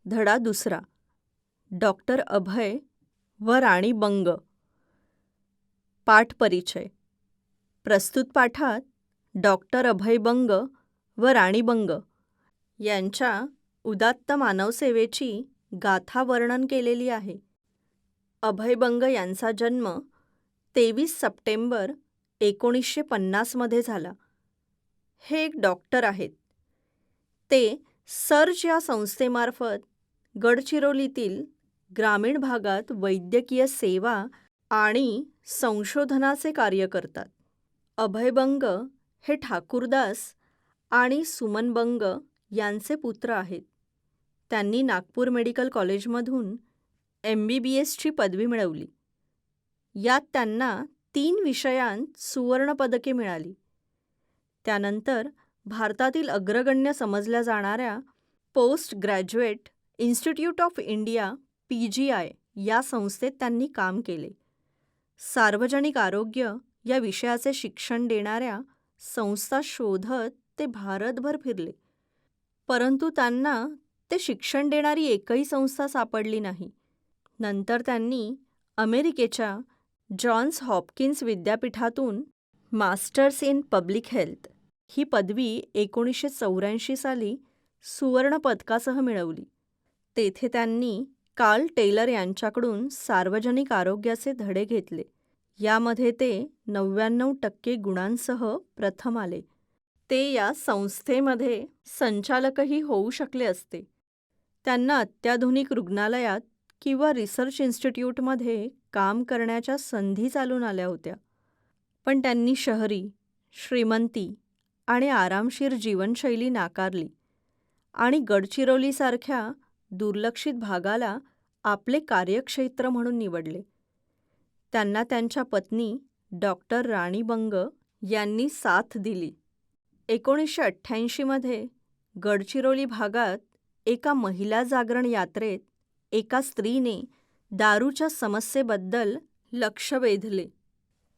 धडा दुसरा. डॉक्टर अभय व राणी बंग. पाठ परिचय. प्रस्तुत पाठात डॉक्टर अभय बंग व राणी बंग यांच्या उदात्त मानवसेवेची गाथा वर्णन केलेली आहे. अभय बंग यांचा जन्म 23 सप्टेंबर 1950 मध्ये झाला. हे एक डॉक्टर आहेत. ते सर्च या संस्थेमार्फत गडचिरोलीतील ग्रामीण भागात वैद्यकीय सेवा आणि संशोधनाचे कार्य करतात. अभय बंग हे ठाकूरदास आणि सुमन बंग यांचे पुत्र आहेत. त्यांनी नागपूर मेडिकल कॉलेजमधून MBBSची पदवी मिळवली. यात त्यांना 3 विषयांत सुवर्णपदके मिळाली. त्यानंतर भारतातील अग्रगण्य समजल्या जाणाऱ्या post graduate institute of India PGI या संस्थेत त्यांनी काम केले. सार्वजनिक आरोग्य या विषयाचे शिक्षण देणाऱ्या संस्था शोधत ते भारतभर फिरले, परंतु त्यांना ते शिक्षण देणारी एकही संस्था सापडली नाही. नंतर त्यांनी अमेरिकेच्या जॉन्स हॉपकिन्स विद्यापीठातून मास्टर्स इन पब्लिक हेल्थ ही पदवी 1984 साली सुवर्णपदकासह मिळवली. तेथे त्यांनी कार्ल टेलर यांच्याकडून सार्वजनिक आरोग्याचे धडे घेतले. यामध्ये ते 99% गुणांसह प्रथम आले. ते या संस्थेमध्ये संचालकही होऊ शकले असते. त्यांना अत्याधुनिक रुग्णालयात किंवा रिसर्च इन्स्टिट्यूटमध्ये काम करण्याच्या संधी चालून आल्या होत्या. पण त्यांनी शहरी, श्रीमंती आणि आरामशीर जीवनशैली नाकारली आणि गडचिरोलीसारख्या दुर्लक्षित भागाला आपले कार्यक्षेत्र म्हणून निवडले. त्यांना त्यांच्या पत्नी डॉक्टर राणी बंग यांनी साथ दिली. 1988 मध्ये गडचिरोली भागात एका महिला जागरण यात्रेत एका स्त्रीने दारूच्या समस्येबद्दल लक्ष वेधले.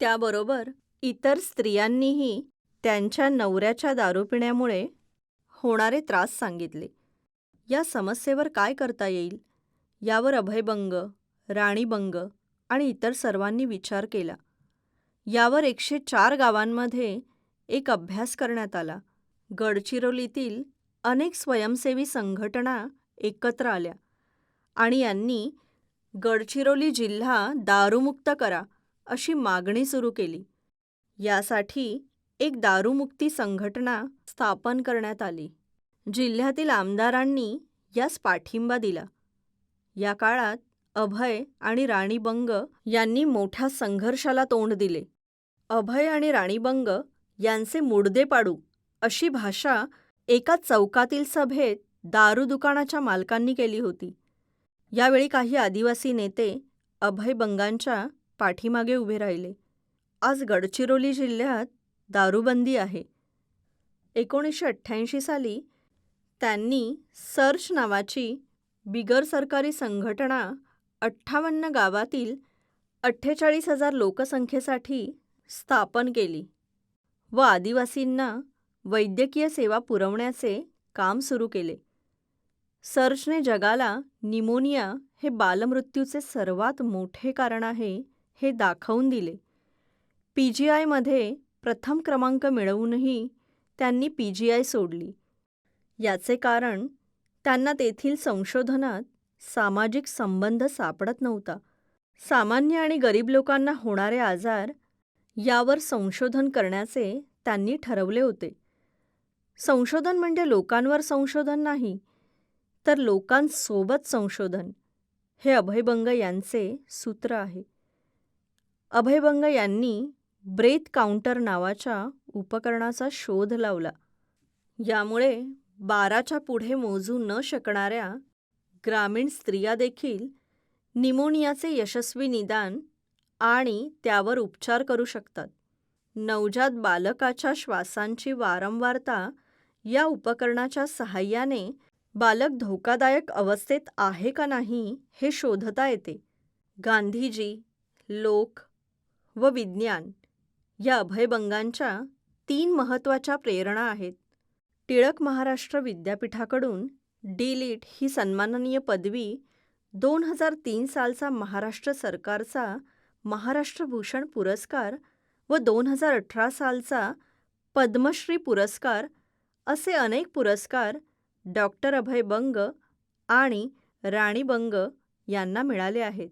त्याबरोबर इतर स्त्रियांनीही त्यांच्या नवऱ्याच्या दारू पिण्यामुळे होणारे त्रास सांगितले. या समस्येवर काय करता येईल यावर अभय बंग, राणी बंग आणि इतर सर्वांनी विचार केला. यावर 104 गावांमध्ये एक अभ्यास करण्यात आला. गडचिरोलीतील अनेक स्वयंसेवी संघटना एकत्र आल्या आणि यांनी गडचिरोली जिल्हा दारूमुक्त करा अशी मागणी सुरू केली. यासाठी एक दारूमुक्ती संघटना स्थापन करण्यात आली. जिल्ह्यातील आमदारांनी यास पाठिंबा दिला. या काळात अभय आणि राणी बंग यांनी मोठ्या संघर्षाला तोंड दिले. अभय आणि राणी बंग यांचे मुडदे पाडू अशी भाषा एका चौकातील सभेत दारू दुकानाच्या मालकांनी केली होती. यावेळी काही आदिवासी नेते अभय बंगांच्या पाठीमागे उभे राहिले. आज गडचिरोली जिल्ह्यात दारूबंदी आहे. 1988 साली त्यांनी सर्च नावाची बिगर सरकारी संघटना 58 गावातील 48,000 लोकसंख्येसाठी स्थापन केली व आदिवासींना वैद्यकीय सेवा पुरवण्याचे काम सुरू केले. सर्चने जगाला निमोनिया हे बालमृत्यूचे सर्वात मोठे कारण आहे हे दाखवून दिले. PGIमध्ये प्रथम क्रमांक मिळवूनही त्यांनी PGI सोडली. याचे कारण त्यांना तेथील संशोधनात सामाजिक संबंध सापडत नव्हता. सामान्य आणि गरीब लोकांना होणारे आजार यावर संशोधन करण्याचे त्यांनी ठरवले होते. संशोधन म्हणजे लोकांवर संशोधन नाही, तर लोकांसोबत संशोधन हे अभय बंग यांचे सूत्र आहे. अभय बंग यांनी ब्रेथ काउंटर नावाच्या उपकरणाचा शोध लावला. यामुळे 12च्या पुढे मोजू न शकणाऱ्या ग्रामीण स्त्रिया देखील निमोनियाचे यशस्वी निदान आणि त्यावर उपचार करू शकतात. नवजात बालकाच्या श्वासांची वारंवारता या उपकरणाच्या सहाय्याने बालक धोकादायक अवस्थेत आहे का नाही हे शोधता येते. गांधीजी, लोक व विज्ञान या अभयबंगांच्या 3 महत्त्वाच्या प्रेरणा आहेत. टिळक महाराष्ट्र विद्यापीठाकडून डी.लिट ही सन्माननीय पदवी 2003 सालचा महाराष्ट्र सरकारचा महाराष्ट्र भूषण पुरस्कार व 2018 सालचा पद्मश्री पुरस्कार असे अनेक पुरस्कार डॉक्टर अभय बंग आणि राणी बंग यांना मिळाले आहेत.